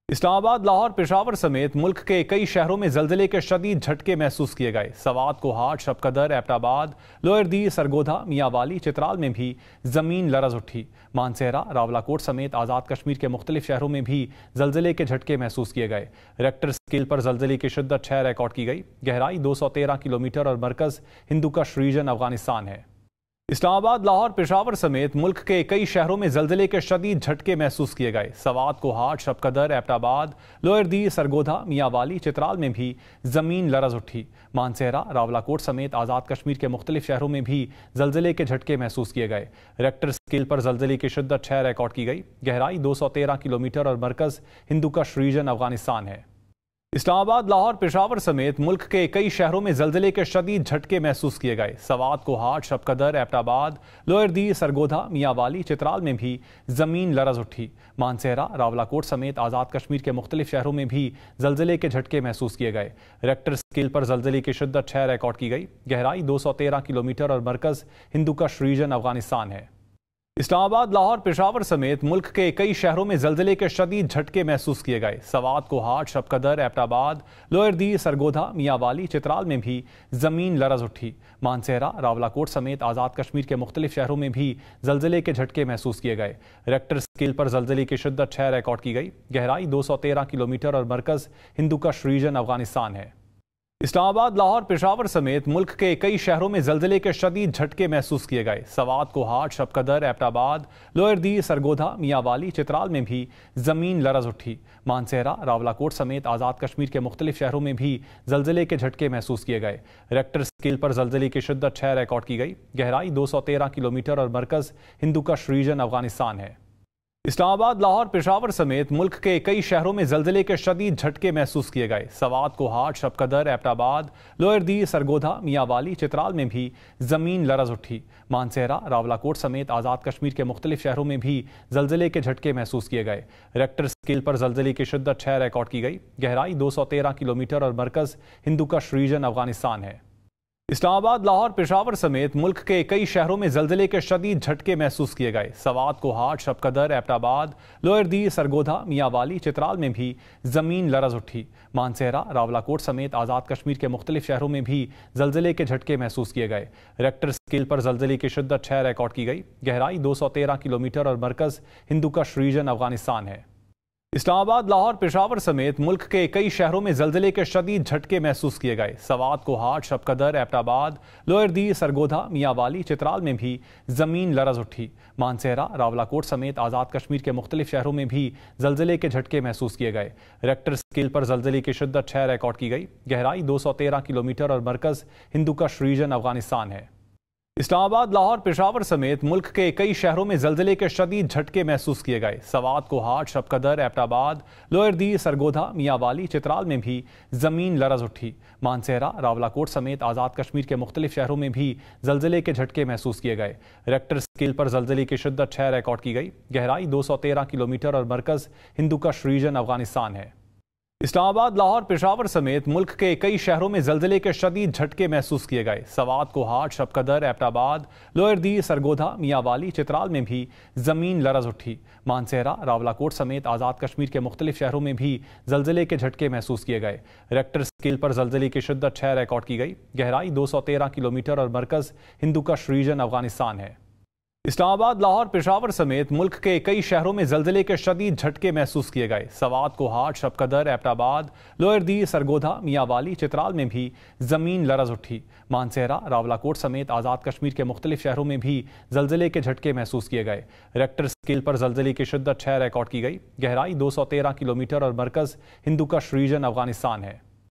اسلام آباد، لاہور، پشاور سمیت ملک کے کئی شہروں میں زلزلے کے شدید جھٹکے محسوس کیے گئے۔ سوات، کوہاٹ، شب قدر، ایبٹ آباد، لوئر دی، سرگودھا، میاں والی، چترال میں بھی زمین لرز اٹھی۔ مانسہرہ، راولاکوٹ سمیت آزاد کشمیر کے مختلف شہروں میں بھی زلزلے کے جھٹکے محسوس کیے گئے۔ ریکٹر اسکیل پر زلزلے کی شدت 6 ریکارڈ کی گئی۔ گہرائی 213 کلومیٹر اور مرکز ہندوکش ریجن افغانستان ہے۔ اسلام آباد، لاہور، پشاور سمیت ملک کے کئی شہروں میں زلزلے کے شدید جھٹکے محسوس کیے گئے۔ سوات، کوہاٹ، شب قدر، ایبٹ آباد، لوئر دی، سرگودھا، میاں والی، چترال میں بھی زمین لرز اٹھی۔ مانسہرہ، راولاکوٹ سمیت آزاد کشمیر کے مختلف شہروں میں بھی زلزلے کے جھٹکے محسوس کیے گئے۔ ریکٹر اسکیل پر زلزلے کی شدت 6 ریکارڈ کی گئی۔ گہرائی 213 کلومیٹر اور مرکز ہندوکش ریجن افغانستان ہے۔ اسلام آباد، لاہور، پشاور سمیت ملک کے کئی شہروں میں زلزلے کے شدید جھٹکے محسوس کیے گئے۔ سوات، کوہاٹ، شب قدر، ایبٹ آباد، لوئر دی، سرگودھا، میاں والی، چترال میں بھی زمین لرز اٹھی۔ مانسہرہ، راولاکوٹ سمیت آزاد کشمیر کے مختلف شہروں میں بھی زلزلے کے جھٹکے محسوس کیے گئے۔ ریکٹر اسکیل پر زلزلے کی شدت 6 ریکارڈ کی گئی۔ گہرائی 213 کلومیٹر اور مرکز ہندوکش ریجن افغانستان ہے۔ اسلام آباد، لاہور، پشاور سمیت ملک کے کئی شہروں میں زلزلے کے شدید جھٹکے محسوس کیے گئے۔ سوات، کوہاٹ، شب قدر، ایبٹ آباد، لوئر دی، سرگودھا، میاں والی، چترال میں بھی زمین لرز اٹھی۔ مانسہرہ، راولاکوٹ سمیت آزاد کشمیر کے مختلف شہروں میں بھی زلزلے کے جھٹکے محسوس کیے گئے۔ ریکٹر اسکیل پر زلزلے کی شدت 6 ریکارڈ کی گئی۔ گہرائی 213 کلومیٹر اور مرکز ہندوکش ریجن افغانستان ہے۔ اسلام آباد، لاہور، پشاور سمیت ملک کے کئی شہروں میں زلزلے کے شدید جھٹکے محسوس کیے گئے۔ سوات، کوہاٹ، شب قدر، ایبٹ آباد، لوئر دی، سرگودھا، میاں والی، چترال میں بھی زمین لرز اٹھی۔ مانسہرہ، راولاکوٹ سمیت آزاد کشمیر کے مختلف شہروں میں بھی زلزلے کے جھٹکے محسوس کیے گئے۔ ریکٹر اسکیل پر زلزلے کی شدت 6 ریکارڈ کی گئی۔ گہرائی 213 کلومیٹر اور مرکز ہندوکش ریجن افغانستان ہے۔ اسلام آباد، لاہور، پشاور سمیت ملک کے کئی شہروں میں زلزلے کے شدید جھٹکے محسوس کیے گئے۔ سوات، کوہاٹ، شب قدر، ایبٹ آباد، لوئر دی، سرگودھا، میاں والی، چترال میں بھی زمین لرز اٹھی۔ مانسہرہ، راولاکوٹ سمیت آزاد کشمیر کے مختلف شہروں میں بھی زلزلے کے جھٹکے محسوس کیے گئے۔ ریکٹر اسکیل پر زلزلے کی شدت 6 ریکارڈ کی گئی۔ گہرائی 213 کلومیٹر اور مرکز ہندوکش ریجن افغانستان ہے۔ اسلام آباد، لاہور، پشاور سمیت ملک کے کئی شہروں میں زلزلے کے شدید جھٹکے محسوس کیے گئے۔ سوات، کوہاٹ، شب قدر، ایبٹ آباد، لوئر دی، سرگودھا، میاں والی، چترال میں بھی زمین لرز اٹھی۔ مانسہرہ، راولاکوٹ سمیت آزاد کشمیر کے مختلف شہروں میں بھی زلزلے کے جھٹکے محسوس کیے گئے۔ ریکٹر اسکیل پر زلزلے کی شدت 6 ریکارڈ کی گئی۔ گہرائی 213 کلومیٹر اور مرکز ہندوکش ریجن افغانستان ہے۔ اسلام آباد، لاہور، پشاور سمیت ملک کے کئی شہروں میں زلزلے کے شدید جھٹکے محسوس کیے گئے۔ سوات، کوہاٹ، شب قدر، ایبٹ آباد، لوئر دی، سرگودھا، میاں والی، چترال میں بھی زمین لرز اٹھی۔ مانسہرہ، راولاکوٹ سمیت آزاد کشمیر کے مختلف شہروں میں بھی زلزلے کے جھٹکے محسوس کیے گئے۔ ریکٹر اسکیل پر زلزلے کی شدت 6 ریکارڈ کی گئی۔ گہرائی 213 کلومیٹر اور مرکز ہندوکش ریجن افغانستان ہے۔ اسلام آباد، لاہور، پشاور سمیت ملک کے کئی شہروں میں زلزلے کے شدید جھٹکے محسوس کیے گئے۔ سوات، کوہاٹ، شب قدر، ایبٹ آباد، لوئر دی، سرگودھا، میاں والی، چترال میں بھی زمین لرز اٹھی۔ مانسہرہ، راولاکوٹ سمیت آزاد کشمیر کے مختلف شہروں میں بھی زلزلے کے جھٹکے محسوس کیے گئے۔ ریکٹر اسکیل پر زلزلے کی شدت 6 ریکارڈ کی گئی۔ گہرائی 213 کلومیٹر اور مرکز ہندوکش ریجن افغانستان ہے۔ اسلام آباد، لاہور، پشاور سمیت ملک کے کئی شہروں میں زلزلے کے شدید جھٹکے محسوس کیے گئے۔ سوات، کوہاٹ، شب قدر، ایبٹ آباد، لوئر دی، سرگودھا، میاں والی، چترال میں بھی زمین لرز اٹھی۔ مانسہرہ، راولاکوٹ سمیت آزاد کشمیر کے مختلف شہروں میں بھی زلزلے کے جھٹکے محسوس کیے گئے۔ ریکٹر اسکیل پر زلزلے کی شدت 6 ریکارڈ کی گئی۔ گہرائی 213 کلومیٹر اور مرکز ہندوکش ریجن افغانستان ہے۔ اسلام آباد، لاہور، پشاور سمیت ملک کے کئی شہروں میں زلزلے کے شدید جھٹکے محسوس کیے گئے۔ سوات، کوہاٹ، شب قدر، ایبٹ آباد، لوئر دی، سرگودھا، میاں والی، چترال میں بھی زمین لرز اٹھی۔ مانسہرہ، راولاکوٹ سمیت آزاد کشمیر کے مختلف شہروں میں بھی زلزلے کے جھٹکے محسوس کیے گئے۔ ریکٹر اسکیل پر زلزلے کی شدت 6 ریکارڈ کی گئی۔ گہرائی 213 کلومیٹر اور مرکز ہندوکش ریجن افغانستان ہے۔